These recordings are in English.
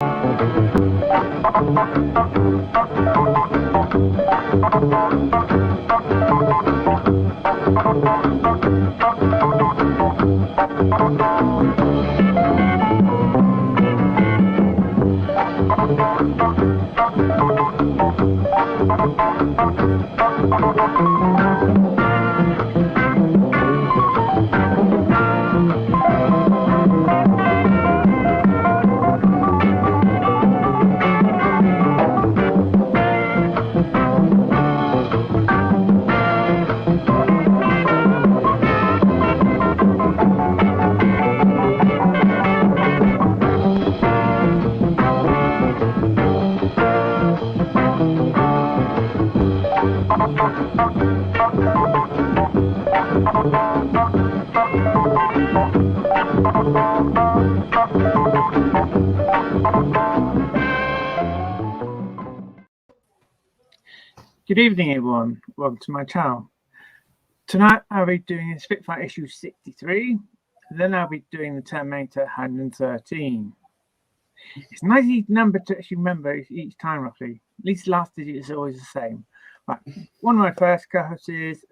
Good evening, everyone. Welcome to my channel. Tonight I'll be doing Spitfire issue 63. Then I'll be doing the Terminator 113. It's a nice number to actually remember each time, roughly. At least the last digit is always the same. Right. One of my first co-hosts is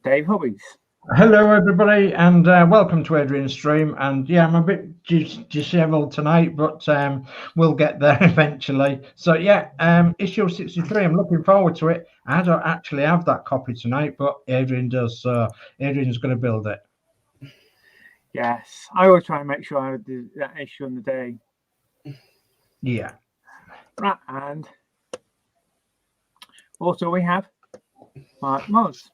Dave Hobbies. Hello, everybody, and welcome to Adrian's stream. And yeah, I'm a bit disheveled tonight, but we'll get there eventually. So yeah, issue 63. I'm looking forward to it. I don't actually have that copy tonight, but Adrian does. So Adrian's going to build it. Yes, I always try and make sure I do that issue on the day. Yeah. Right, and also we have Mark Moz.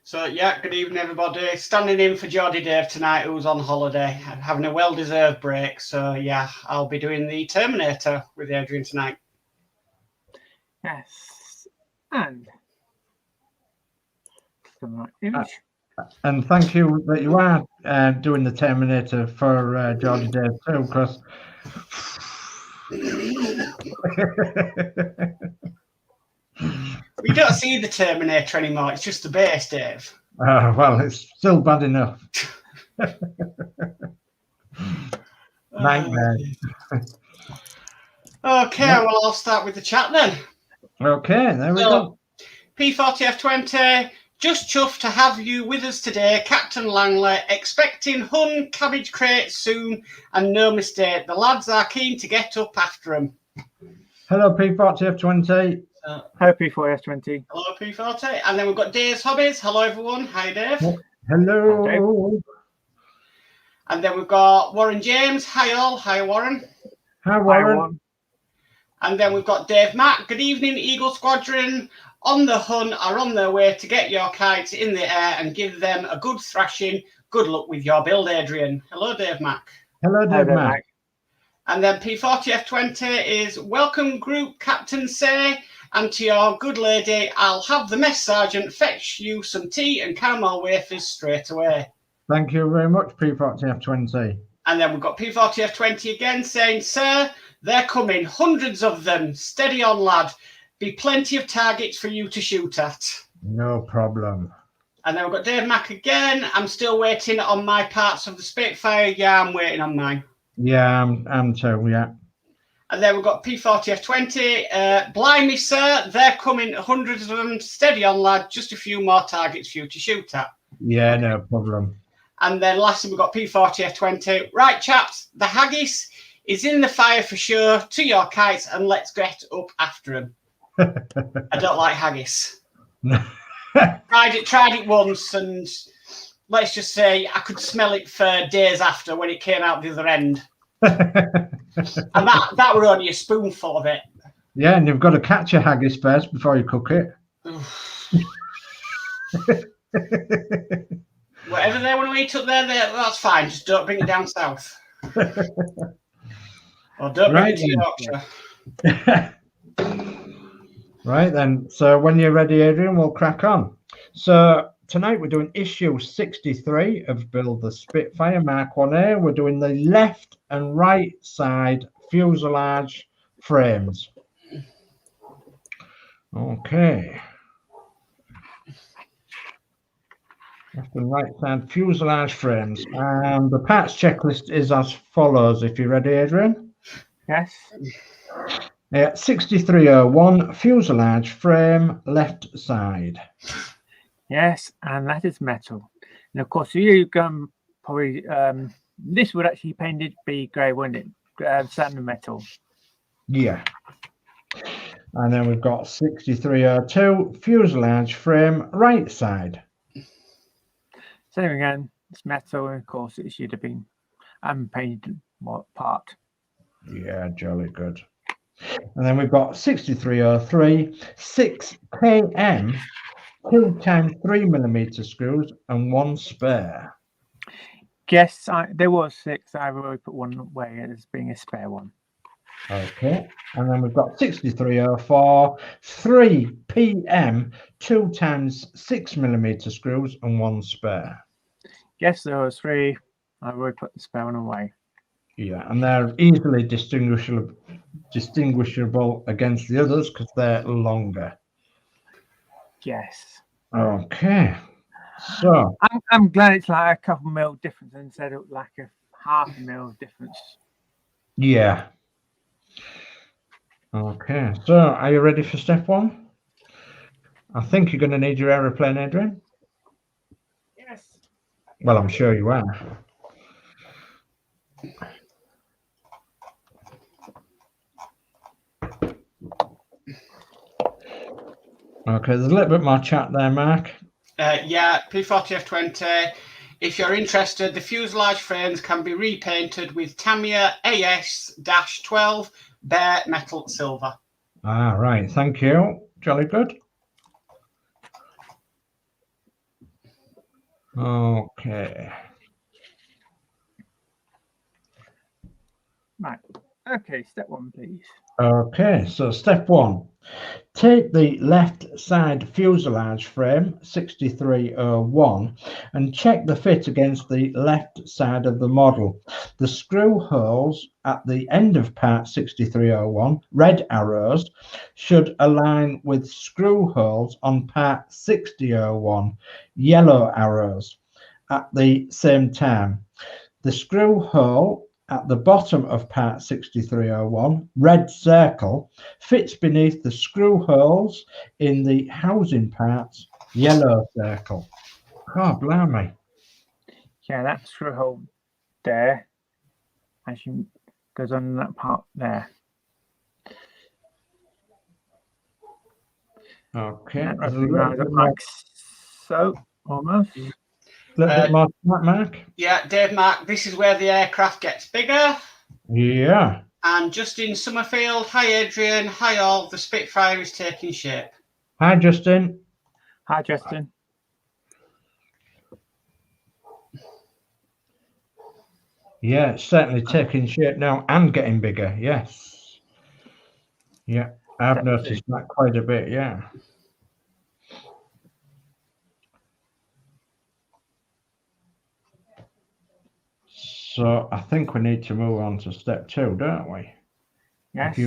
So yeah, good evening everybody. Standing in for Geordie Dave tonight, who's on holiday, having a well-deserved break. So yeah, I'll be doing the Terminator with Adrian tonight. Yes, and right image. And thank you that you are doing the Terminator for Geordie Dave too, because We don't see the Terminator anymore. It's just the base, Dave. well, it's still bad enough. Nightmare. Okay, well, I'll start with the chat then. Okay, there we go. P40F20, just chuffed to have you with us today, Captain Langley, expecting Hun cabbage crates soon, and no mistake, the lads are keen to get up after them. Hello, P40F20. Hello, P4S20. Hello, P40. And then we've got Dave's Hobbies. Hello, everyone. Hi, Dave. Hello. Hi, Dave. And then we've got Warren James. Hi, all. Hi, Warren. Hi, Warren. And then we've got Dave Mack. Good evening, Eagle Squadron. On the Hun are on their way to get your kites in the air and give them a good thrashing. Good luck with your build, Adrian. Hello, Dave Mack. Hello, Dave Mack. And then P40F20 is welcome, group captain say. And to your good lady, I'll have the mess sergeant fetch you some tea and caramel wafers straight away. Thank you very much, P40F20. And then we've got P40F20 again saying, sir, they're coming, hundreds of them. Steady on, lad. Be plenty of targets for you to shoot at. No problem. And then we've got Dave Mack again. I'm still waiting on my parts of the Spitfire. Yeah, I'm waiting on mine. Yeah, I'm too, yeah. And then we've got P40F20. Blimey, sir, they're coming, hundreds of them. Steady on, lad. Just a few more targets for you to shoot at. Yeah, no problem. And then lastly, we've got P40F20. Right, chaps, the haggis is in the fire for sure. To your kites, and let's get up after them. I don't like haggis. Tried it once, and let's just say I could smell it for days after when it came out the other end. And that were only a spoonful of it. Yeah, and you've got to catch a haggis first before you cook it. Whatever they want to eat up there, that's fine. Just don't bring it down south. Or don't bring it to Yorkshire. Right then. So when you're ready, Adrian, we'll crack on. So tonight we're doing issue 63 of Build the Spitfire Mark 1A. We're doing the left and right side fuselage frames. Okay. Left and right side fuselage frames. And the parts checklist is as follows. If you're ready, Adrian. Yes. 6301 fuselage frame left side. Yes, and that is metal. And of course, you can probably this would actually painted be grey, wouldn't it? Standard metal. Yeah. And then we've got 6302 fuselage frame right side. Same again. It's metal, and of course, it should have been unpainted part. Yeah, jolly good. And then we've got 6303 6 km 2 times 3mm screws and 1 spare. Yes, there was 6. I already put one away as being a spare one. Okay, and then we've got 6304 3 PM 2 times 6mm screws and 1 spare. Yes, there was 3. I already put the spare one away. Yeah, and they're easily distinguishable against the others because they're longer. Yes. Okay, so I'm glad it's like a couple mil difference instead of like a half mil difference. yeah. Okay, so are you ready for step 1? I think you're going to need your aeroplane, Adrian. Yes. Well, I'm sure you are. Okay, there's a little bit more chat there, Mark. Yeah, P40F20. If you're interested, the fuselage frames can be repainted with Tamiya AS-12 bare metal silver. Ah, right. Thank you. Jolly good. Okay. Right. Okay, step 1, please. Okay, so step 1. Take the left side fuselage frame 6301 and check the fit against the left side of the model. The screw holes at the end of part 6301, red arrows, should align with screw holes on part 6001, yellow arrows, at the same time. The screw hole at the bottom of part 6301, red circle, fits beneath the screw holes in the housing parts, yellow circle. Oh, blimey. Yeah, that screw hole there actually goes on that part there. Okay. That roughly lines up like so, almost. A little bit more than that, Mark. Yeah, Dave, Mark, this is where the aircraft gets bigger. Yeah. And Justin Summerfield, hi Adrian, hi all, the Spitfire is taking shape. Hi, Justin. Hi, Justin. Yeah, it's certainly taking shape now and getting bigger. Yes. Yeah, I've noticed that quite a bit. Yeah. So I think we need to move on to step 2, don't we? Yes.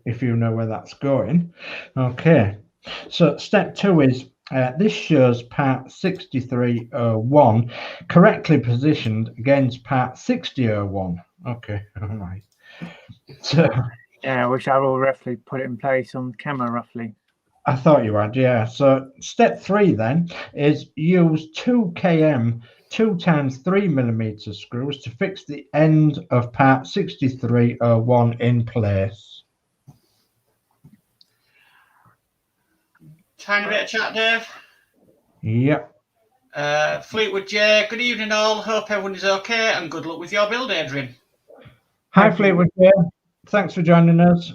If you know where that's going. Okay. So step 2 is this shows part 6301 correctly positioned against part 6001. Okay. All right. So yeah, I wish I will roughly put it in place on camera roughly. I thought you had, yeah. So step 3 then is use 2 km 2 times 3mm screws to fix the end of part 6301 in place. Tiny bit of chat, Dave. Yep. Fleetwood J, good evening all. Hope everyone is okay and good luck with your build, Adrian. Hi, Fleetwood J. Thanks for joining us.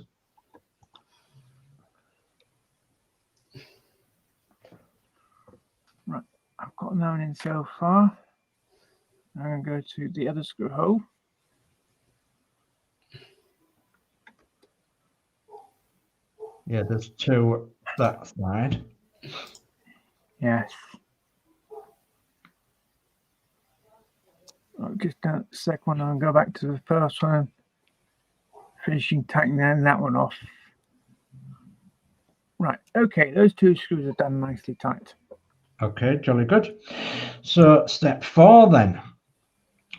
Right, I've got that one in so far. I'm going to go to the other screw hole. Yeah, there's 2 that side. Yes. I'll just done the second one and go back to the first one. Finishing tightening that one off. Right, okay, those 2 screws are done nicely tight. Okay, jolly good. So step 4 then.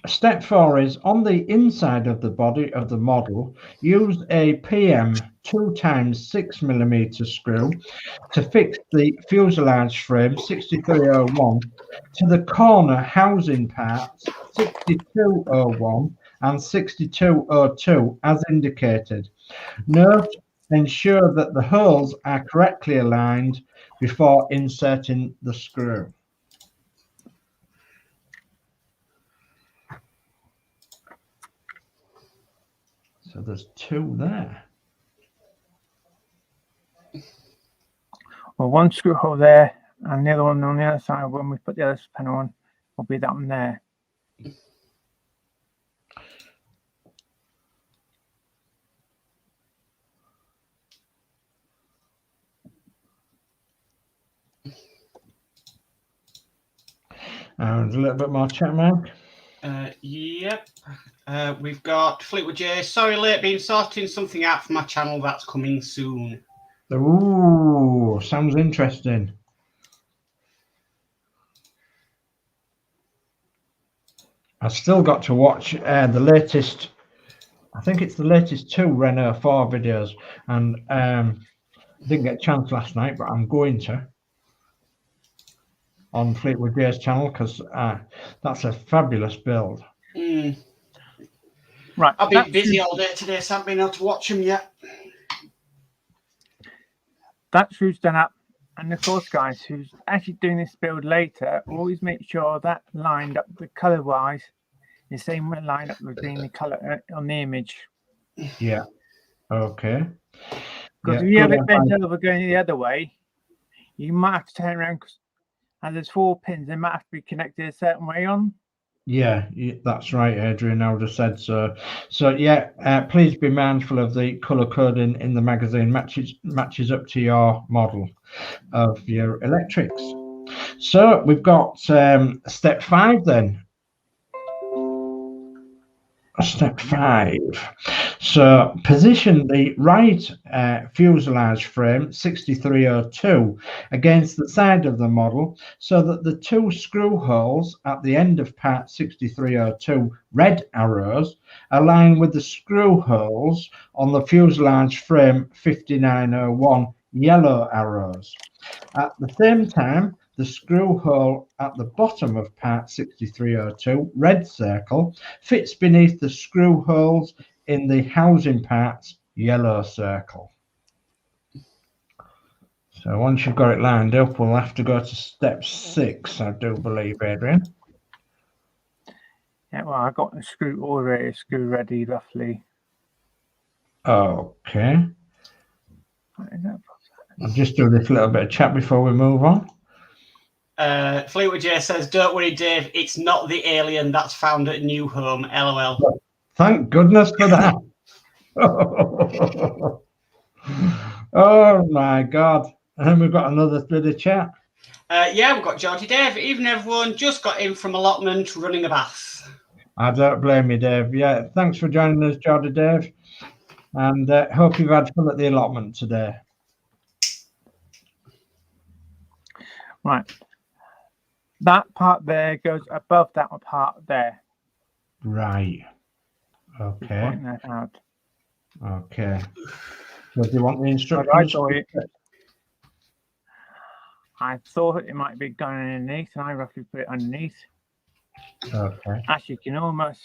Step 4 is on the inside of the body of the model, use a PM 2x6mm screw to fix the fuselage frame 6301 to the corner housing parts 6201 and 6202 as indicated. Note, ensure that the holes are correctly aligned before inserting the screw. So there's 2 there. Well, one screw hole there, and the other one on the other side. When we put the other panel on, will be that one there. And a little bit more chat, Mark. Yep. We've got Fleetwood J. Sorry, late, been sorting something out for my channel that's coming soon. Ooh, sounds interesting. I've still got to watch the latest, I think it's the latest 2 Renault 4 videos, and didn't get a chance last night, but I'm going to on Fleetwood J's channel because that's a fabulous build. Right. I've been busy all day today, so I haven't been able to watch them yet. That screw's done up, and of course, guys, who's actually doing this build later, always make sure that lined up the color wise, the same way lined up with the color on the image. Yeah. Okay. Because if you have it bent over going the other way, you might have to turn around, and there's 4 pins. They might have to be connected a certain way on. Yeah, that's right, Adrian. I would have said so. So yeah, please be mindful of the color coding in the magazine matches up to your model of your electrics. So we've got step 5 then. Step 5. So position the right fuselage frame 6302 against the side of the model so that the 2 screw holes at the end of part 6302 red arrows align with the screw holes on the fuselage frame 5901 yellow arrows. At the same time, the screw hole at the bottom of part 6302, red circle, fits beneath the screw holes in the housing parts, yellow circle. So once you've got it lined up, we'll have to go to step 6, I do believe, Adrian. Yeah, well, I got the screw already, screw ready, roughly. Okay. I'll just do this little bit of chat before we move on. Fleetwood J says, "Don't worry, Dave. It's not the alien that's found at New Home." LOL. Thank goodness for that. Oh my God! And then we've got another bit of chat. Yeah, we've got Geordie Dave. Even everyone just got in from allotment, running a bath. I don't blame you, Dave. Yeah, thanks for joining us, Geordie Dave, and hope you've had fun at the allotment today. Right. That part there goes above that part there. Right. Okay. Point that out. Okay. So do you want the instructions? I thought it might be going underneath, and I roughly put it underneath. Okay. Actually, you can almost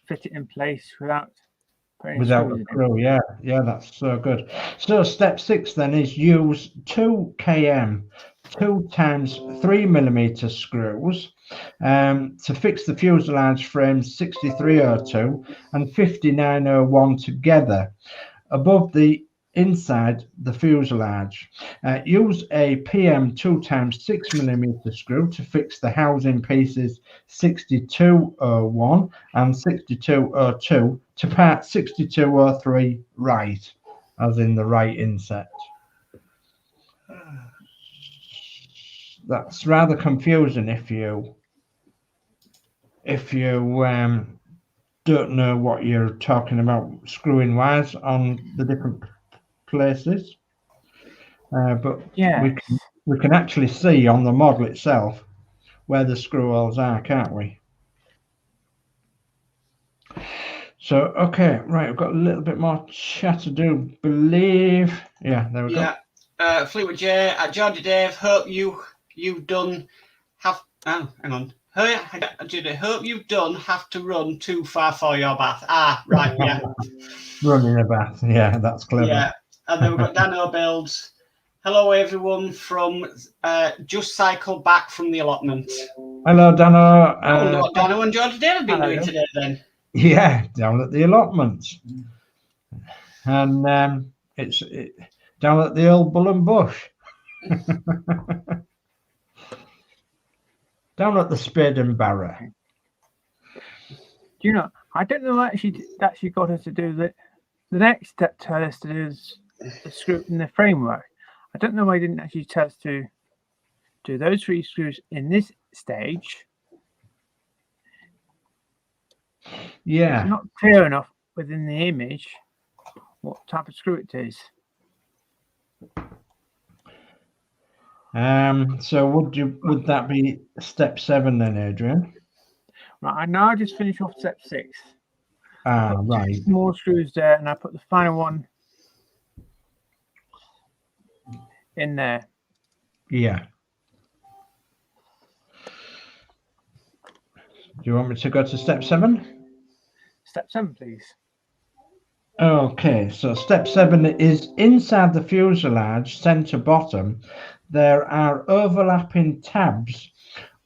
fit it in place without putting Without a screw, yeah, that's so good. So step 6 then is use 2 km 2x3mm screws to fix the fuselage frames 6302 and 5901 together above the inside the fuselage. Use a PM 2x6mm screw to fix the housing pieces 6201 and 6202 to part 6203 right, as in the right inset. That's rather confusing if you don't know what you're talking about screwing wires on the different places. But yeah, we can actually see on the model itself where the screw holes are, can't we? So, okay, right, I've got a little bit more chat to do, believe. Yeah, there we go. Fleetwood J, Georgia Dave, hope you've done have, oh, hang on. Hope you've done have to run too far for your bath. Ah, right, yeah. Running a bath, yeah, that's clever. Yeah, and then we've got Dano Builds. Hello, everyone from just cycled back from the allotment. Hello, Dano. I wonder what Dano and Georgia Dave have been doing today then. Yeah, down at the allotment. And it's down at the old Bull and Bush. Down at the Spade and Barrow. Do you know, I don't know actually that she got us to do the next step, tell us to do is the screw in the framework. I don't know why he didn't actually tell us to do those 3 screws in this stage. Yeah. It's not clear enough within the image what type of screw it is. So would that be step 7 then, Adrian? Right, I now just finish off step 6. Right. 2 small screws there, and I put the final one in there. Yeah. Do you want me to go to step 7? Step 7, please. Okay, so step 7 is inside the fuselage center bottom. There are overlapping tabs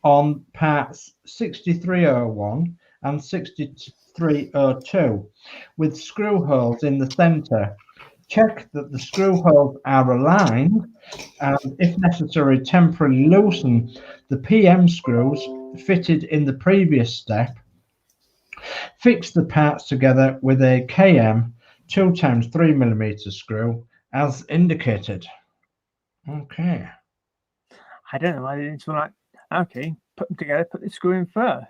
on parts 6301 and 6302 with screw holes in the center. Check that the screw holes are aligned and, if necessary, temporarily loosen the PM screws fitted in the previous step. Fix the parts together with a KM 2x3mm screw as indicated. Okay. I don't know. I didn't feel like, okay, put them together, put the screw in first.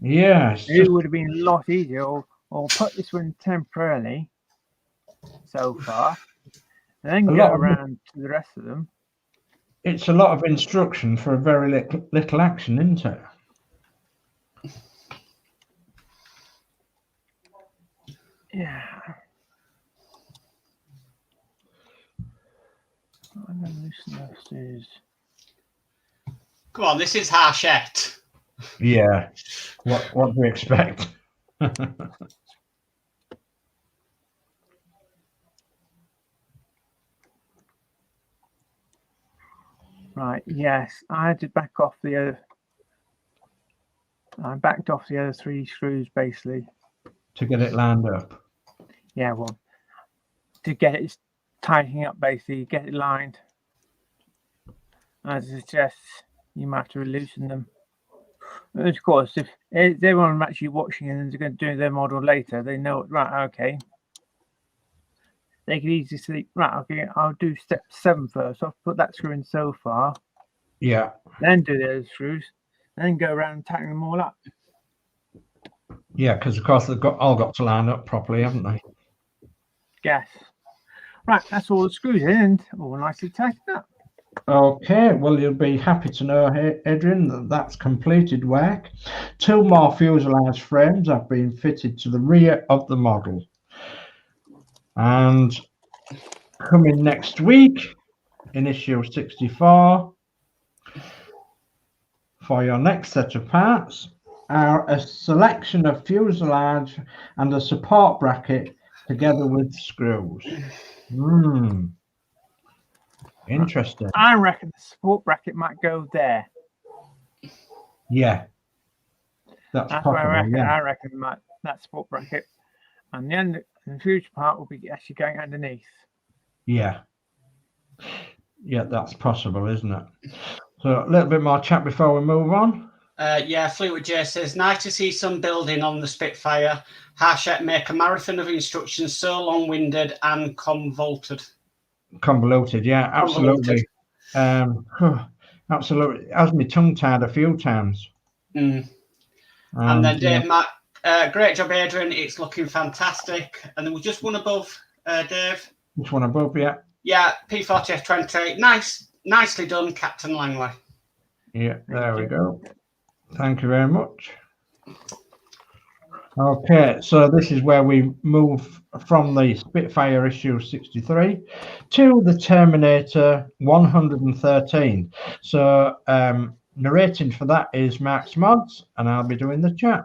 Yes. It would have been a lot easier, or put this one temporarily so far, and then go around to the rest of them. It's a lot of instruction for a very little action, isn't it? Yeah. I'm going to loosen those screws. Come on, this is Hachette. Yeah. What do we expect? Right, yes, I had to back off the other. I backed off the other 3 screws basically. To get it lined up. Yeah, well, to get it tightening up basically, get it lined. As it suggests, you might have to loosen them. And of course, if everyone actually watching and they're going to do their model later, they know, right, okay. They can easily see, right, okay, I'll do step 7 first. I'll put that screw in so far. Yeah. Then do the other screws. Then go around and tighten them all up. Yeah, because of course they've all got to line up properly, haven't they? Yes. Right, that's all the screws in and all nicely tightened up. Okay, well, you'll be happy to know, Adrian, that that's completed work. 2 more fuselage frames have been fitted to the rear of the model. And coming next week in issue 64 for your next set of parts are a selection of fuselage and a support bracket together with screws. Interesting. I reckon the support bracket might go there. Yeah. That's what possible, I reckon. yeah. I reckon that support bracket. And the end, the future part will be actually going underneath. Yeah. Yeah, that's possible, isn't it? So a little bit more chat before we move on. Yeah, Fleetwood J says, nice to see some building on the Spitfire. Hachette make a marathon of instructions so long-winded and convoluted. Convoluted, yeah, absolutely. Absolutely. It has me tongue-tied a few times. And then Dave Matt, great job, Adrian. It's looking fantastic. And then we're just one above, Dave. Just one above, yeah. Yeah, P40F20. Nice Nicely done, Captain Langley. Yeah, there we go. Thank you very much. Okay, so this is where we move from the Spitfire issue 63 to the Terminator 113. So narrating for that is Max Mods, and I'll be doing the chat.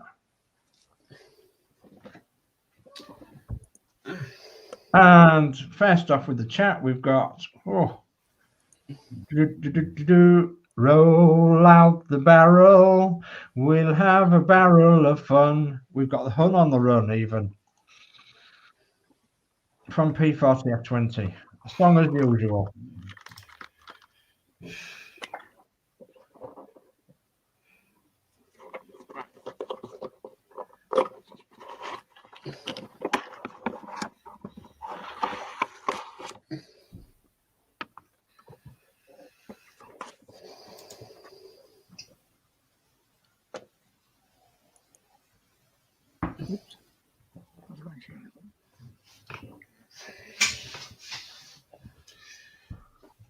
And first off with the chat, we've got roll out the barrel, we'll have a barrel of fun. We've got the Hun on the run, even from P40F20. A song as usual.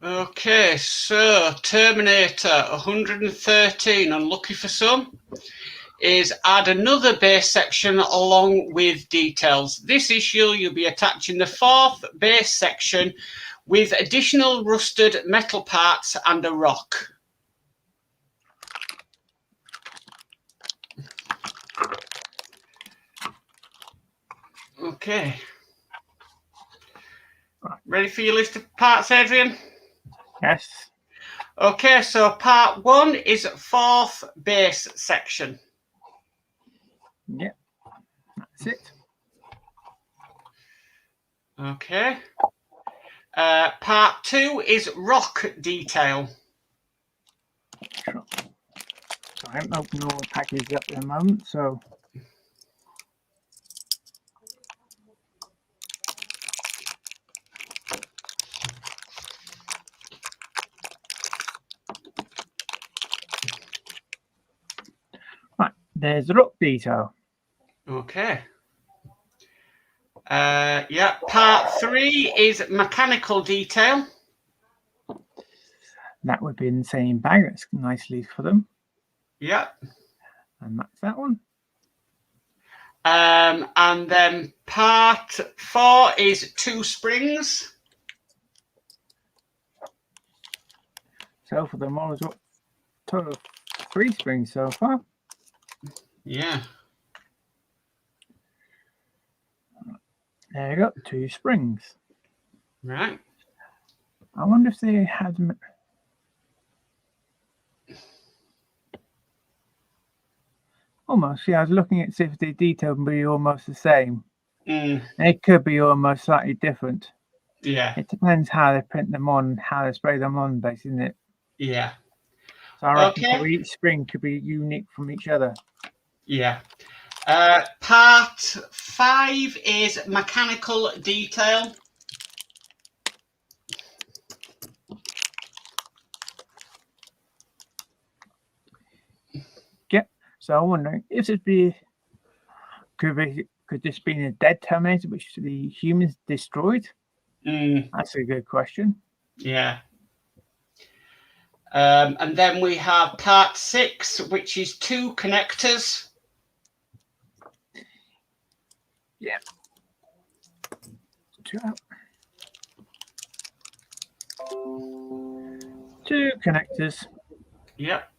Okay, so Terminator 113, unlucky for some, is add another base section along with details. This issue, you'll be attaching the 4th base section with additional rusted metal parts and a rock. Okay. Ready for your list of parts, Adrian? Yes. Okay, so part 1 is 4th base section. Yep. That's it. Okay. Part 2 is rock detail. Sure. So I haven't opened all the packages up at the moment, so right, there's the rock detail. Okay. Yeah, part 3 is mechanical detail. That would be in the same bag. That's nicely for them. Yeah. And that's that one. And then part 4 is 2 springs. So for the models, what total of 3 springs so far. Yeah. There you go, 2 springs. Right. I wonder if they had. Almost, yeah. I was looking at see if the detail can be almost the same. It could be almost slightly different. Yeah. It depends how they print them on, how they spray them on, basically, isn't it? Yeah. So I reckon probably each spring could be unique from each other. Yeah. Part 5 is mechanical detail. So I'm wondering if this be could this be a dead Terminator which the humans destroyed? That's a good question. Yeah. And then we have part 6, which is 2 connectors. Yeah. 2 connectors. Yep.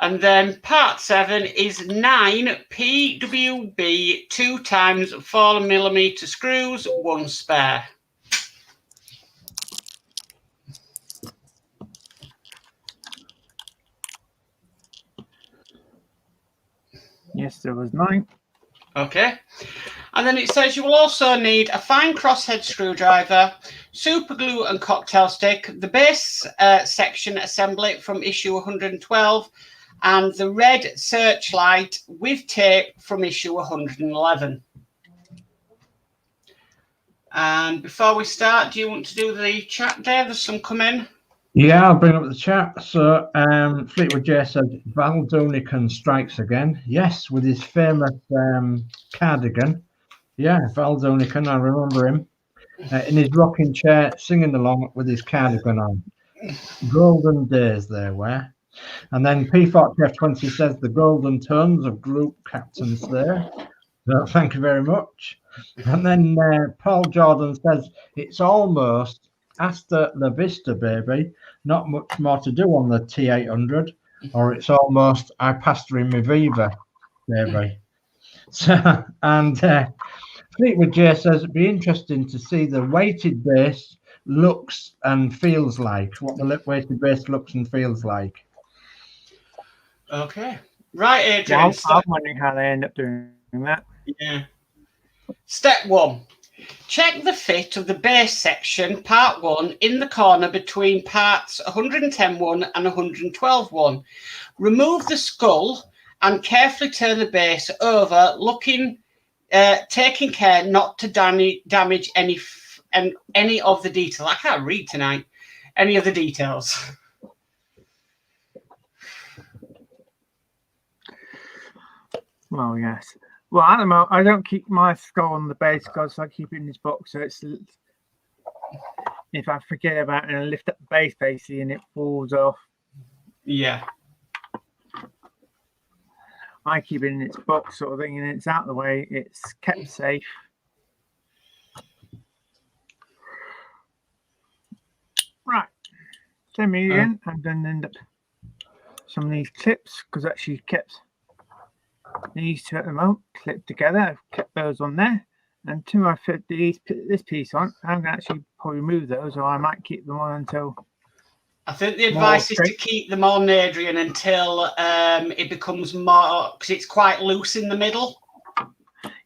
And then part 7 is 9 PWB 2 times 4mm screws, 1 spare. Yes, there was 9. Okay. And then it says you will also need a fine crosshead screwdriver, super glue and cocktail stick, the base section assembly from issue 112, and the red searchlight with tape from issue 111. And before we start, do you want to do the chat, Dave? There's some come in. Yeah, I'll bring up the chat. So Fleetwood J said Val Dunican strikes again. Yes, with his famous cardigan. Yeah, Val Dunican, I remember him. in his rocking chair, singing along with his cardigan on. Golden days they were. And then P40F20 says the golden tones of group captains there. So thank you very much. And then Paul Jordan says it's almost hasta la vista, baby. Not much more to do on the T-800, or it's almost I passed her in my Viva, baby. So, and Fleetwood J says it'd be interesting to see the weighted base looks and feels like. What the weighted base looks and feels like. Okay. Right, Adrian. Well, I'm wondering how they end up doing that. Yeah. Step 1. Check the fit of the base section, part 1, in the corner between parts 110.1 and 112.1. Remove the skull and carefully turn the base over, taking care not to damage any of the details. I can't read tonight. Any of the details. Well, yes. Well, at the moment, I don't keep my skull on the base because I keep it in this box. So it's if I forget about it and I lift up the base basically and it falls off. Yeah. I keep it in its box sort of thing, and it's out of the way. It's kept safe. Right. So me again. I'm going to end up some of these clips because actually kept these two at the moment clipped together. I've kept those on there, and until I fit this piece on, I'm going to actually probably remove those, or I might keep them on until. I think the advice is to keep them on, Adrian, until it becomes more, because it's quite loose in the middle.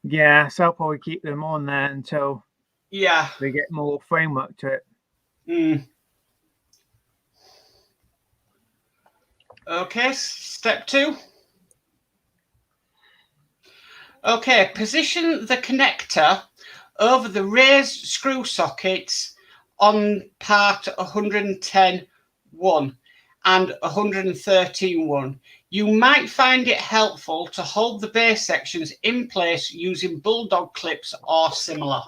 Yeah, so I'll probably keep them on there until we get more framework to it. Mm. Okay, step 2. Okay, position the connector over the raised screw sockets on part 110.1 and 113.1. You might find it helpful to hold the base sections in place using bulldog clips or similar.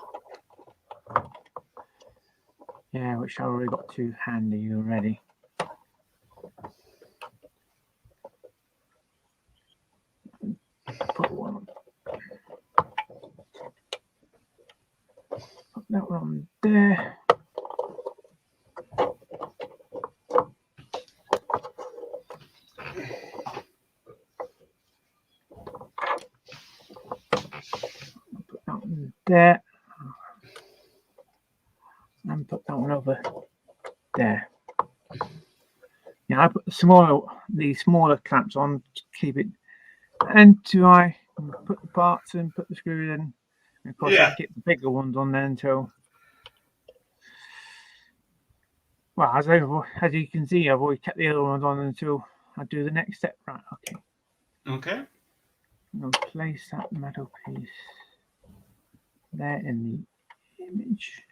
Yeah, which I already got too handy already. Put one on. Put that one on there. Put that one there. And put that one over there. Yeah, I put these smaller clamps on to keep it. And I put the parts in, put the screws in. And of course, I keep the bigger ones on there until. Well, as you can see, I've already kept the other ones on until I do the next step. Right, okay. Okay. I'll place that metal piece there in the image.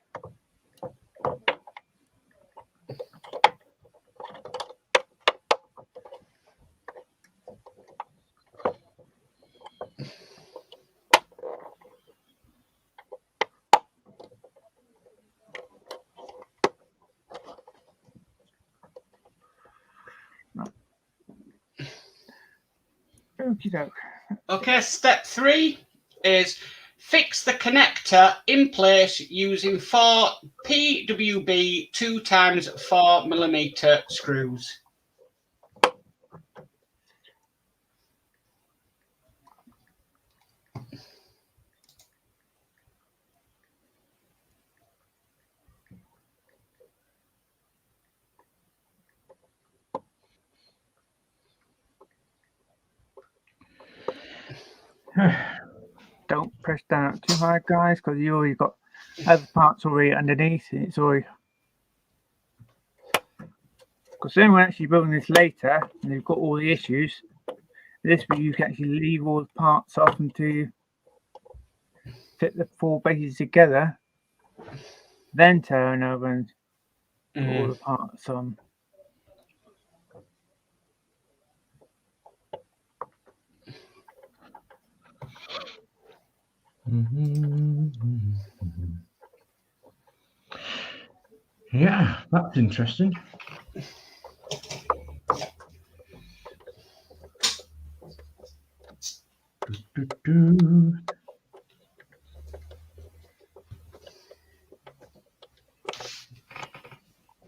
Okay, step 3 is fix the connector in place using 4 PWB 2x4mm screws. Don't press down too hard, guys, because you already got other parts already underneath. It's already because then we're actually building this later, and you've got all the issues. This way, you can actually leave all the parts off until you fit the 4 bases together, then turn over and put all the parts on. Yeah, that's interesting.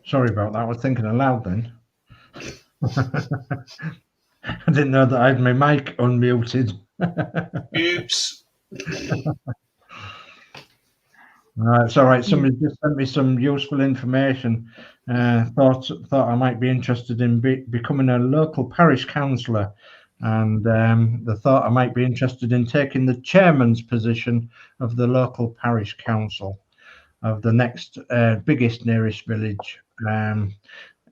Sorry about that. I was thinking aloud then. I didn't know that I had my mic unmuted. Oops. It's all right. Somebody just sent me some useful information. Thought I might be interested in becoming a local parish councillor, and they thought I might be interested in taking the chairman's position of the local parish council of the next biggest nearest village,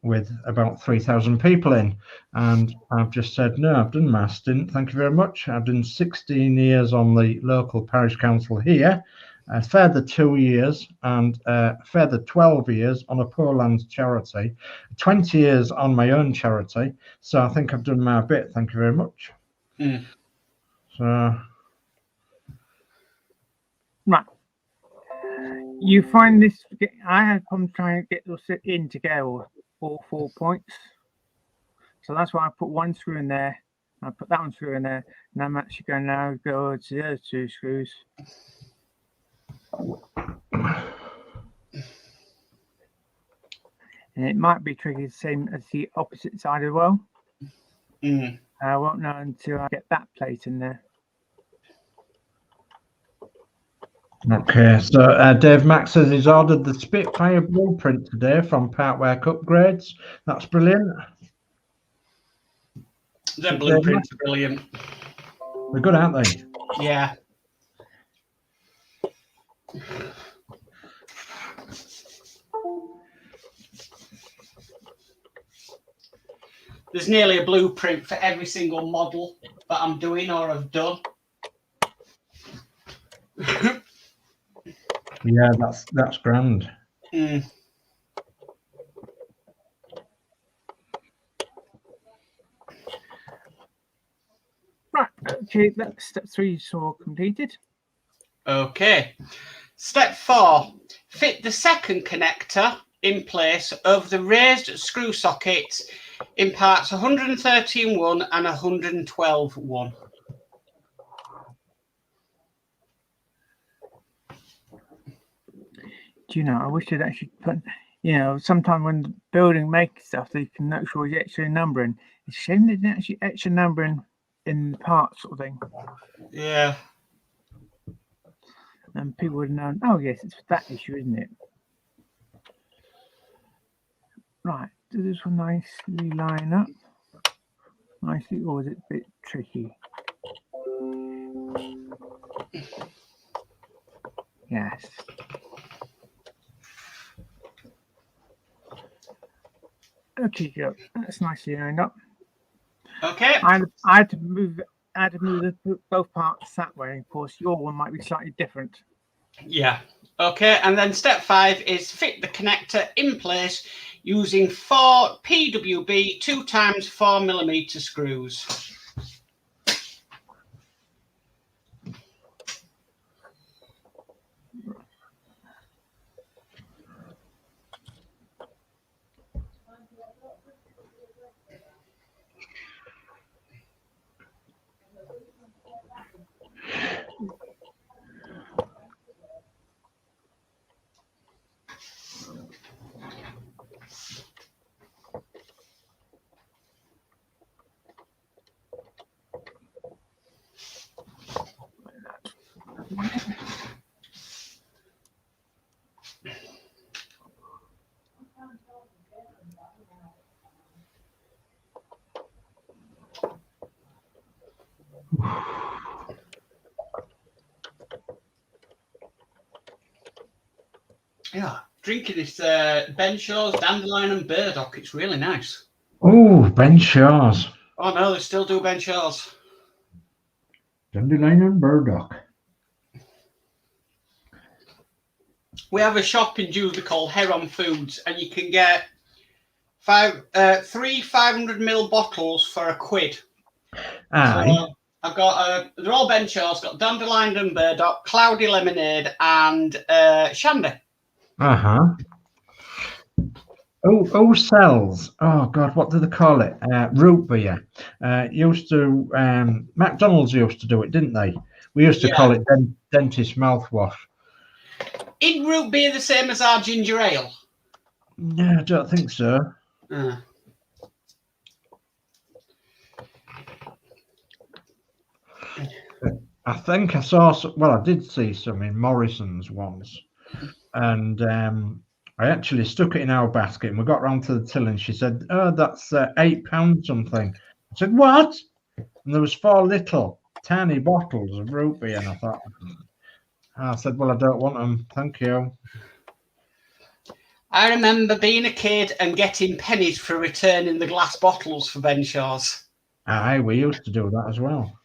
with about 3,000 people in. And I've just said, no, I've done my stint, thank you very much. I've done 16 years on the local parish council here, a further 2 years, and a further 12 years on a poor lands charity, 20 years on my own charity. So I think I've done my bit, thank you very much. So Right. You find this, I had problems trying to get those in together, all 4 points. So that's why I put one screw in there. I put that one screw in there. And I'm actually going to now go to the other 2 screws. And it might be tricky the same as the opposite side as well. I won't know until I get that plate in there. okay, so Dave Mack says he's ordered the Spitfire blueprint today from Partwork Upgrades. That's brilliant. The blueprints are brilliant. They're good, aren't they? Yeah. There's nearly a blueprint for every single model that I'm doing or have done. Yeah, that's grand. Right, okay, that's step 3 so completed. Okay. Step 4, fit the second connector in place of the raised screw sockets in parts 113.1 and 112.1. Do you know, I wish they'd actually put, you know, sometime when the building makes stuff, they can actually the extra numbering. It's a shame they didn't actually extra numbering in the parts sort of thing. Yeah. And people would have known, oh yes, it's that issue, isn't it? Right, does this one nicely line up? Nicely, or is it a bit tricky? Yes. Okay, go. That's nicely lined up. Okay. I had to move both parts that way. Of course, your one might be slightly different. Yeah. Okay, and then step 5 is fit the connector in place using 4 PWB 2x4mm screws. Yeah, drinking this Ben Shaw's Dandelion and Burdock. It's really nice. Oh, Ben Shaw's. Oh no, they still do Ben Shaw's. Dandelion and Burdock. We have a shop in Dewsbury called Heron Foods, and you can get 3 500ml bottles for £1. Aye. So I've got they're all Ben Shaw's. Got Dandelion and Burdock, Cloudy Lemonade, and Shandy. who sells? Oh God, what do they call it? Root beer. Used to McDonald's used to do it, didn't they? We used to call it dentist mouthwash. Is root beer the same as our ginger ale? No, I don't think so. I think I saw some, well, I did see some in Morrison's once, and I actually stuck it in our basket, and we got round to the till, and she said, "Oh, that's £8 something." I said, "What?" And there was 4 little tiny bottles of root beer, and I said, "Well, I don't want them, thank you." I remember being a kid and getting pennies for returning the glass bottles for Ben Shaw's. Aye, we used to do that as well.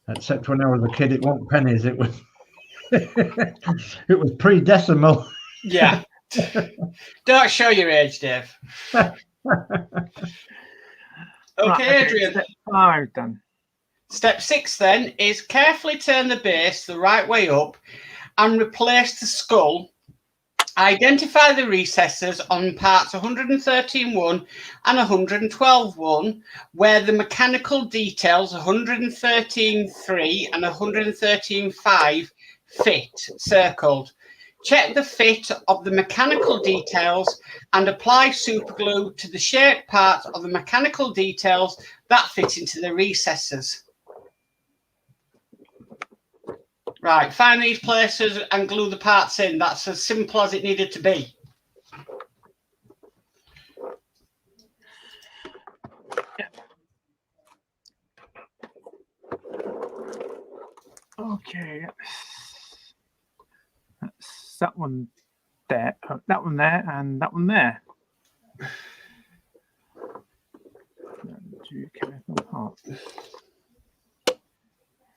Except when I was a kid, it wasn't pennies. It was it was pre-decimal. Yeah. Don't show your age, Dave. Okay, Adrian. Step 5 done. Step 6 then is carefully turn the base the right way up and replace the skull. Identify the recesses on parts 113.1 and 112.1 where the mechanical details 113.3 and 113.5 fit, circled. Check the fit of the mechanical details and apply superglue to the shaped parts of the mechanical details that fit into the recesses. Right, find these places and glue the parts in. That's as simple as it needed to be. Okay, that's that one there, that one there, and that one there. Two chemical parts.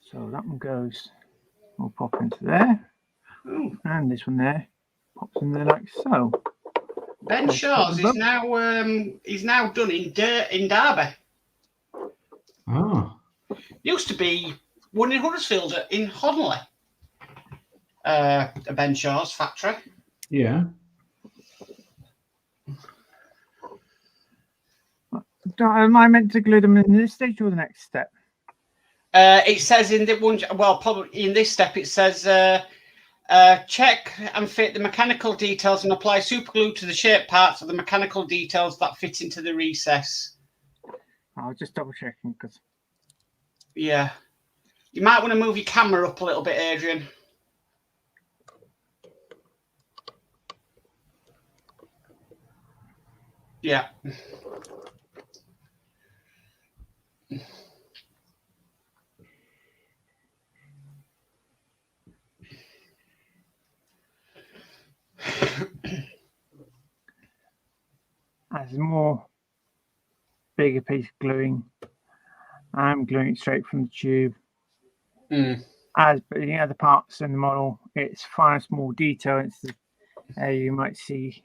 So that one goes. We'll pop into there, and this one there pops in there like so. Ben Shaw's is now he's now done in Derby. Oh, Used to be one in Huddersfield in Hodley. A Ben Shaw's factory. yeah. Am I meant to glue them in this stage or the next step? It says in the one, well, probably in this step, it says check and fit the mechanical details and apply superglue to the shaped parts of the mechanical details that fit into the recess. I was just double checking because. Yeah. You might want to move your camera up a little bit, Adrian. Yeah. As more bigger piece of gluing, I'm gluing it straight from the tube. As but the other parts in the model, it's fine small detail. It's the area you might see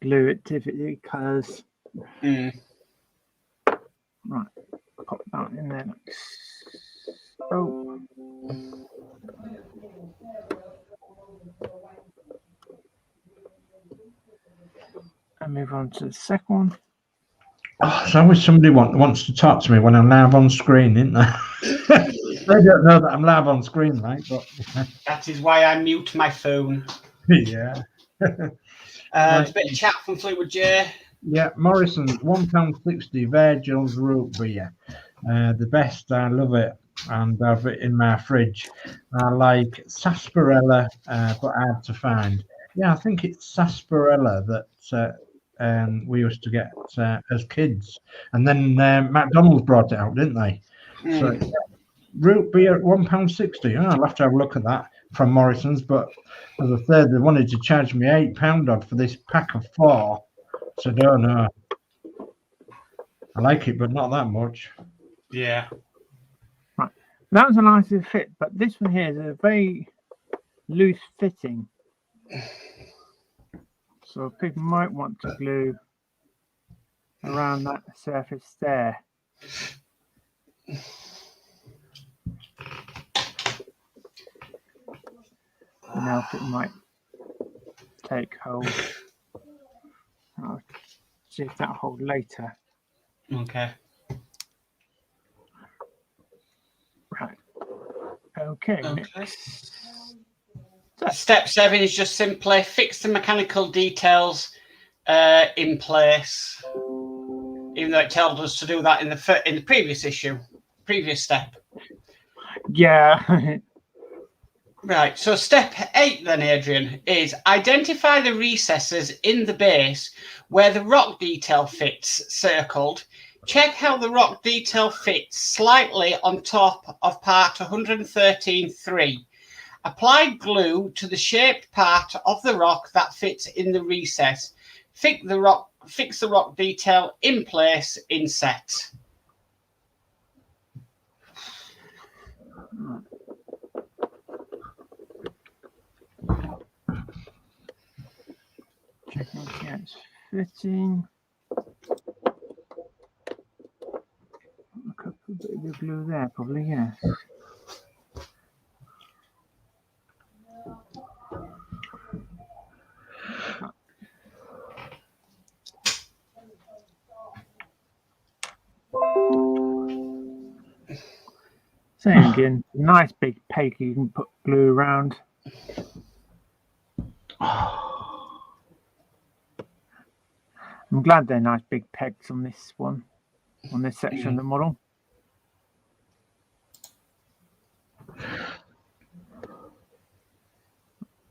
glue it typically colours. Right, pop that in there. Oh. And move on to the second one. Oh, there's always somebody wants to talk to me when I'm live on screen, isn't there? They don't know that I'm live on screen, right? But that is why I mute my phone. Yeah. A bit of chat from Fleetwood J. Yeah, Morrison's £1.60 Virgil's root beer. The best, I love it, and I have it in my fridge. I like sarsaparilla, but hard to find. Yeah, I think it's sarsaparilla that we used to get as kids, and then McDonald's brought it out, didn't they? So yeah, root beer at £1.60. Oh, I'll have to have a look at that from Morrison's. But as I said, they wanted to charge me £8 odd for this pack of 4. So I don't know. I like it, but not that much. Yeah. Right. That was a nice fit, but this one here is a very loose fitting. So people might want to glue around that surface there. And now it might take hold. I'll see if that'll hold later. Okay. Right. Okay. Okay. Next. Step 7 is just simply fix the mechanical details in place, even though it tells us to do that in the previous step. Yeah. Right, so step 8 then, Adrian, is identify the recesses in the base where the rock detail fits, circled. Check how the rock detail fits slightly on top of part 113.3. Apply glue to the shaped part of the rock that fits in the recess. Fix the rock detail in place in set. Checking if it's fitting. I could put a bit of the glue there, probably, yes. Same again. Nice big peg you can put glue around. I'm glad they're nice big pegs on this one, on this section of the model.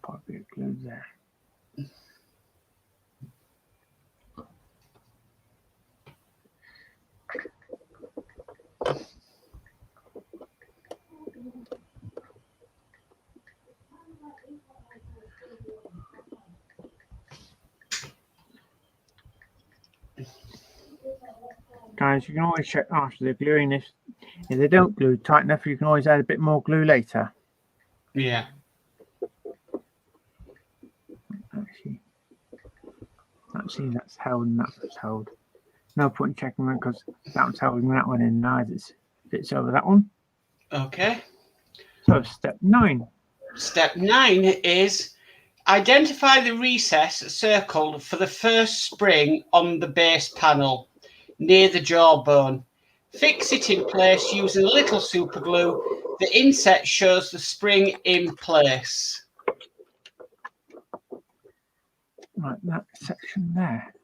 Put a bit of glue there. Guys, you can always check after they're gluing this. If they don't glue tight enough, you can always add a bit more glue later. Yeah. Actually, that's held and that's held. No point in checking that because that one's holding that one in now. It fits over that one. Okay. So step 9. Step 9 is identify the recess circled for the first spring on the base panel near the jawbone. Fix it in place using a little super glue. The inset shows the spring in place. Right, that section there.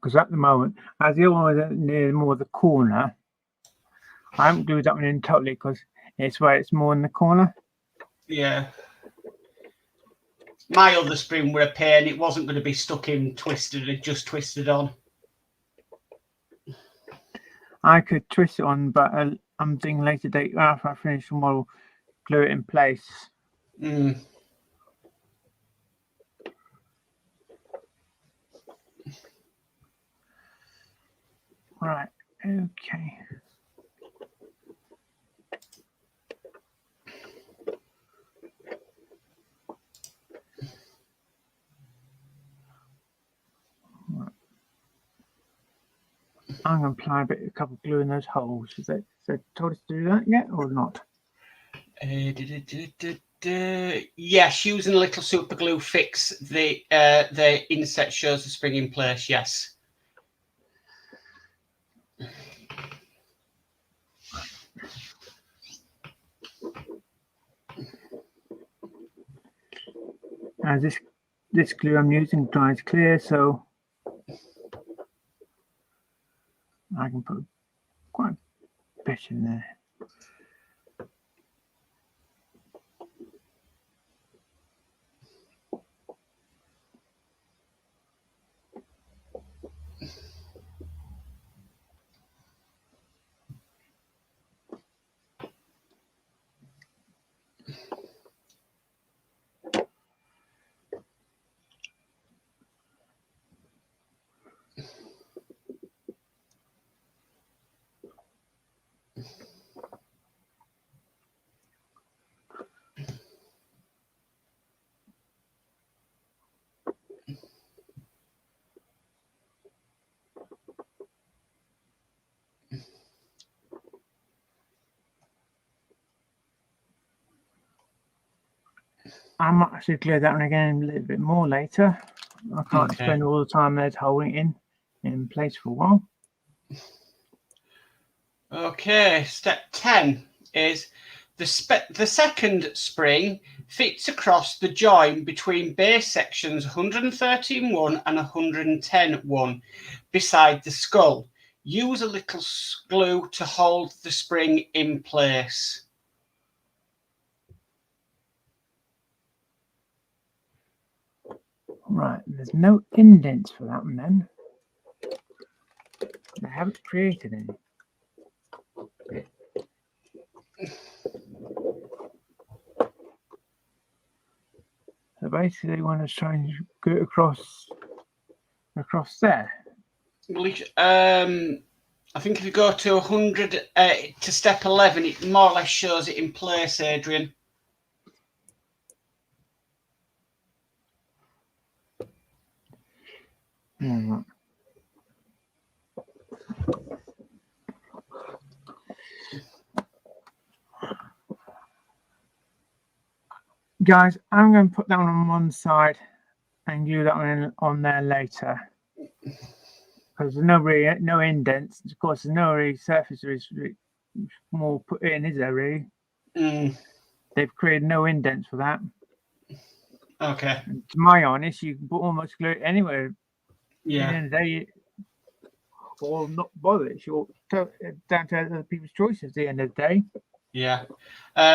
Because at the moment, as the other one was near more the corner, I haven't glued that one in totally because it's where it's more in the corner. Yeah. My other spring were a pain. It wasn't going to be stuck in twisted. It just twisted on. I could twist it on, but I'm thinking later date after I finish the model, glue it in place. Mm. Right, okay. Right. I'm going to apply a couple of glue in those holes. Is they told us to do that yet or not? Yes, using a little super glue fix the inset shows the spring in place. Yes. As this glue I'm using dries clear, so I can put quite a bit in there. I might actually clear that one again a little bit more later. I can't Okay. spend all the time there holding it in place for a while. Okay, step 10 is the second spring fits across the join between base sections 113.1 and 110.1 beside the skull. Use a little glue to hold the spring in place. Right, there's no indents for that one then. They haven't created any. So basically, you want to try and go across there. I think if you go to 100 to step 11, it more or less shows it in place, Adrian. Right. Guys, I'm going to put that one on one side and glue that one on there later. Because there's no indents. Of course, there's no really surface more put in, is there really? They've created no indents for that. Okay. And to my honest, you can put almost glue it anywhere. Yeah. At the end of the day, or not bother. It's down to other people's choices at the end of the day. Yeah.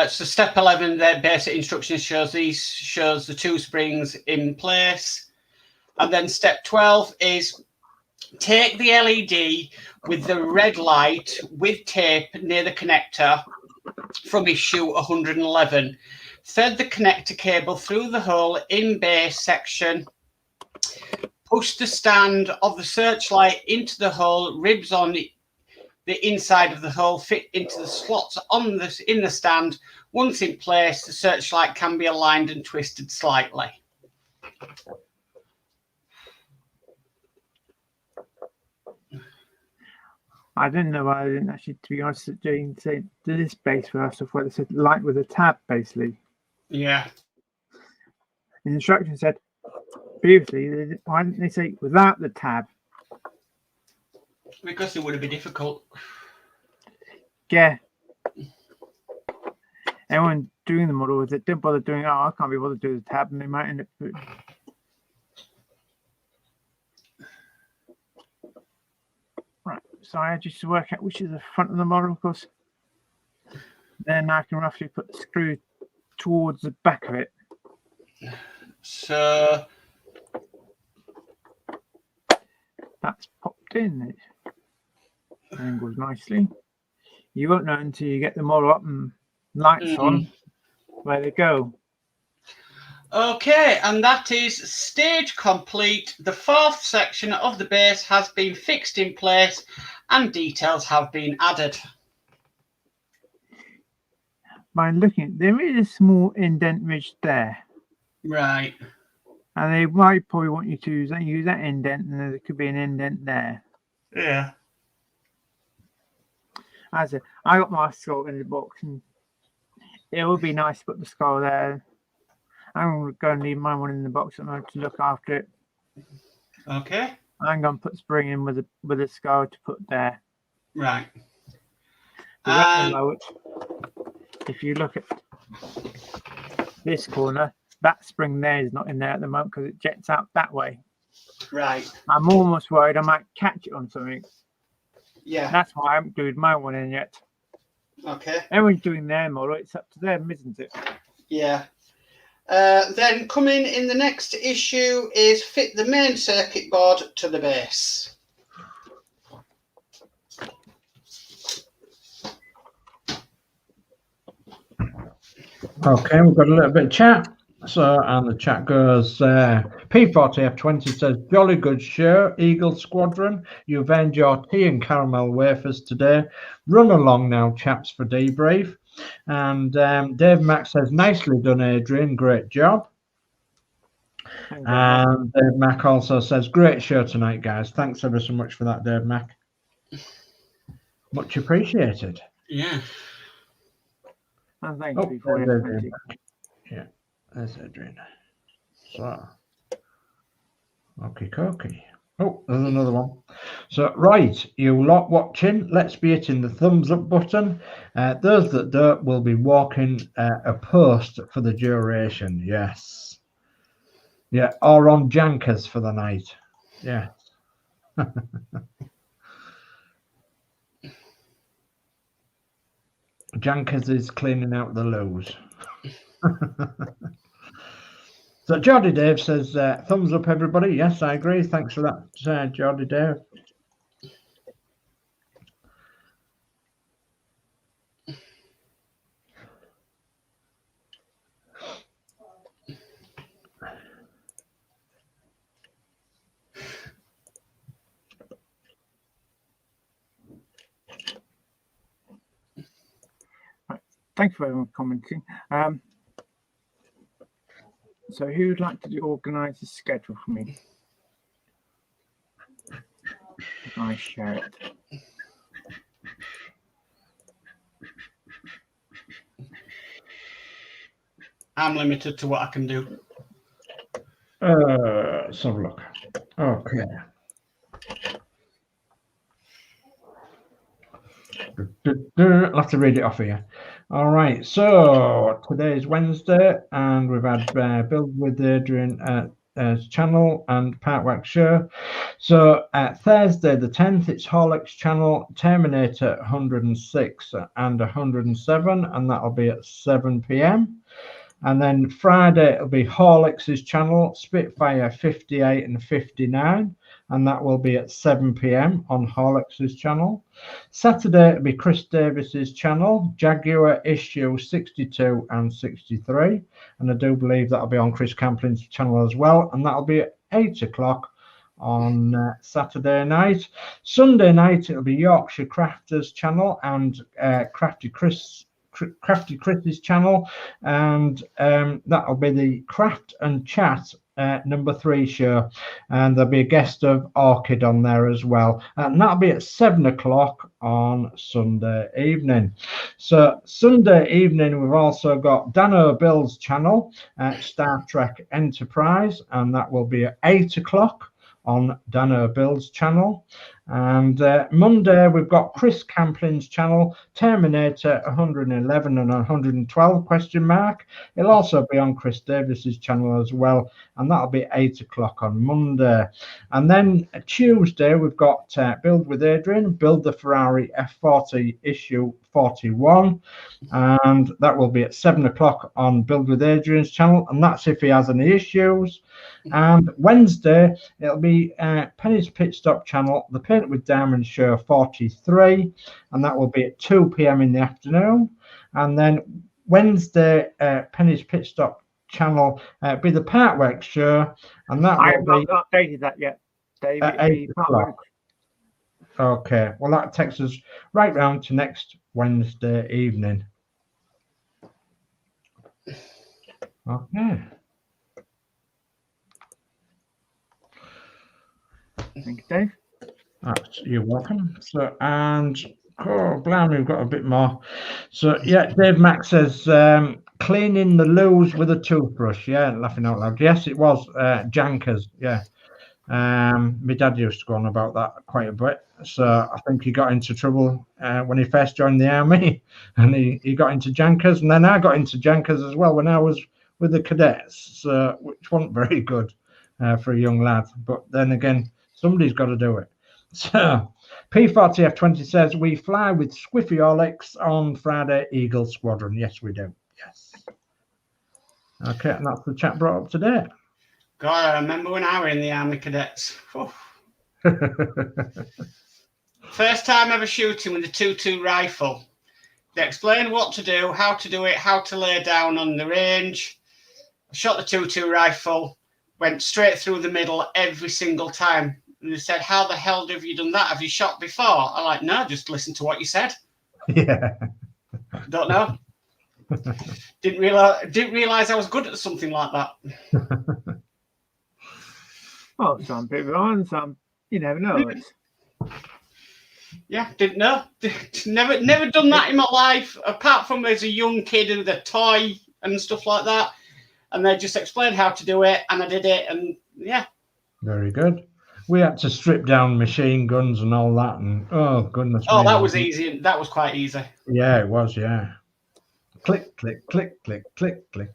So step 11, their basic instructions shows the two springs in place. And then step 12 is take the LED with the red light with tape near the connector from issue 111. Thread the connector cable through the hole in base section. Push the stand of the searchlight into the hole, ribs on the inside of the hole fit into the slots in the stand. Once in place, the searchlight can be aligned and twisted slightly. I didn't know why I didn't actually, to be honest, say do this base first. I thought it said light with a tab, basically. Yeah. The instruction said previously, why didn't they say without the tab? Because it would be difficult. Yeah. Everyone doing the model with it didn't bother doing, oh, I can't be bothered to do the tab, and they might end up. Right, so I just to work out which is the front of the model, of course. Then I can roughly put the screw towards the back of it. So that's popped in. It angles nicely. You won't know until you get the model up and lights on where they go. Okay, and that is stage complete. The fourth section of the base has been fixed in place and details have been added. By looking, there is a small indent ridge there. Right. And they might probably want you to use that indent, and there could be an indent there. Yeah. As I got my skull in the box, and it would be nice to put the skull there. I'm going to go and leave my one in the box and I have to look after it. Okay. I'm going to put spring in with a skull to put there. Right. If you look at this corner, that spring there is not in there at the moment because it jets out that way. Right. I'm almost worried I might catch it on something. Yeah. That's why I haven't glued my one in yet. Okay. Everyone's doing their model. It's up to them, isn't it? Yeah. Then coming in the next issue is fit the main circuit board to the base. Okay, we've got a little bit of chat. So, and the chat goes, P40F20 says, jolly good show, Eagle Squadron. You've earned your tea and caramel wafers today. Run along now, chaps, for debrief. And Dave Mack says, nicely done, Adrian. Great job. And Dave Mack also says, great show tonight, guys. Thanks ever so much for that, Dave Mack. Much appreciated. Yeah. And thank you for it. Yeah. There's Adrian. So, okay. Oh, there's another one. So, right, you lot watching, let's be hitting the thumbs up button. Those that don't will be walking a post for the duration. Yes. Yeah, or on Jankers for the night. Yeah. Jankers is cleaning out the loos. So Jordy Dave says, thumbs up, everybody. Yes, I agree. Thanks for that, Jordy Dave. Thank you for everyone commenting. So who would like to organise the schedule for me? I share it. I'm limited to what I can do. Let's have a look. Okay. I'll have to read it off here. All right. So today is Wednesday, and we've had Build with Adrian channel and Partwork show. So Thursday the 10th, it's Horlick's channel, Terminator 106 and 107, and that'll be at 7 p.m. And then Friday it'll be Horlick's channel, Spitfire 58 and 59, and that will be at 7 p.m. on Horlick's channel. Saturday it'll be Chris Davis's channel, Jaguar issue 62 and 63, and I do believe that'll be on Chris Camplin's channel as well, and that'll be at 8 o'clock on Saturday night. Sunday night it'll be Yorkshire Crafters channel and Crafty Chris's channel, and that'll be the Craft and Chat number 3 show, and there'll be a guest of Orchid on there as well, and that'll be at 7 o'clock on Sunday evening. So Sunday evening we've also got Dano Bill's channel, Star Trek Enterprise, and that will be at 8 o'clock on Dano Bill's channel. And Monday we've got Chris Camplin's channel, Terminator 111 and 112 question mark. It'll also be on Chris Davis's channel as well, and that'll be 8 o'clock on Monday. And then Tuesday we've got Build with Adrian, Build the Ferrari F40 issue 41, and that will be at 7 o'clock on Build with Adrian's channel, and that's if he has any issues. And Wednesday it'll be Penny's Pit Stop channel, the Paint with Diamond show 43, and that will be at 2 p.m. in the afternoon. And then Wednesday Penny's Pit Stop channel be the Partwork show, and that I will have be not updated that yet, Dave. at 8 o'clock. Okay, well that takes us right round to next Wednesday evening. Okay. Thank you, Dave. You're welcome. So, and oh, blimey, we've got a bit more. So, yeah, Dave Mack says cleaning the loos with a toothbrush. Yeah, laughing out loud. Yes, it was Jankers. Yeah, my dad used to go on about that quite a bit. So, I think he got into trouble when he first joined the army, and he got into Jankers, and then I got into Jankers as well when I was with the cadets, so, which wasn't very good for a young lad. But then again, somebody's got to do it. So P40F20 says we fly with Squiffy Horlicks on Friday Eagle Squadron. Yes, we do. Yes. Okay, and that's the chat brought up today. God, I remember when I were in the Army Cadets. First time ever shooting with a 2.2 rifle. They explained what to do, how to do it, how to lay down on the range. I shot the 2.2 rifle, went straight through the middle every single time. And they said, how the hell have you done that? Have you shot before? I'm like, no, just listen to what you said. Yeah. Don't know. Didn't realize I was good at something like that. Well, some people are, and some you never know. Yeah, didn't know. Never done that in my life, apart from as a young kid with a toy and stuff like that. and they just explained how to do it, and I did it, and yeah. Very good. We had to strip down machine guns and all that, and oh goodness Oh, me. that was easy. That was quite easy. Yeah, it was. Yeah. Click, click, click, click, click, click.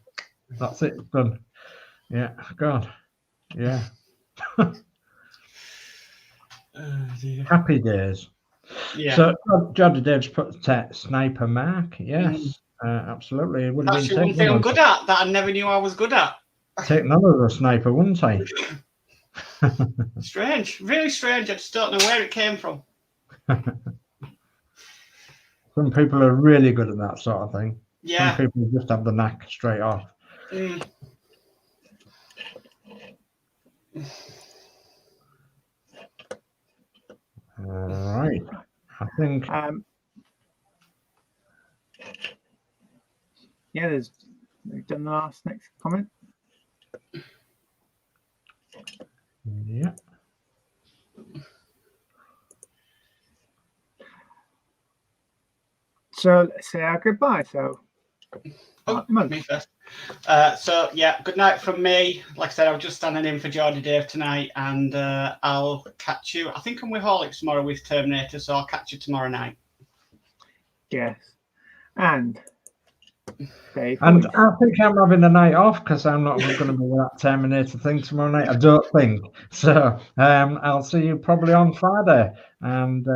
That's it. Done. Yeah. God. Yeah. Happy days. Yeah. So Joddy Dave's put sniper mark. Yes. Absolutely. It would have That's been the one thing I'm good at that I never knew I was good at. Take none of the sniper, wouldn't he? Strange, really strange. I just don't know where it came from. Some people are really good at that sort of thing. Yeah. Some people just have the knack straight off. Mm. All right. I think. Yeah, we've done the next comment. Yeah. So let's say our goodbye. So, me first. So yeah, good night from me. Like I said, I was just standing in for Joddy Dave tonight, and I'll catch you. I think I'm with Horlicks tomorrow with Terminator, so I'll catch you tomorrow night. Yes, and Dave. And I think I'm having a night off because I'm not going to be with that Terminator thing tomorrow night. I don't think so. I'll see you probably on Friday, and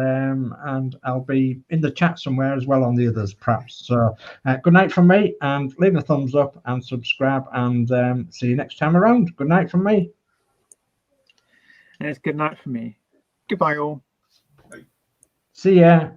I'll be in the chat somewhere as well on the others, perhaps. So good night from me, and leave a thumbs up and subscribe, and see you next time around. Good night from me. And it's good night from me. Goodbye, all. See ya.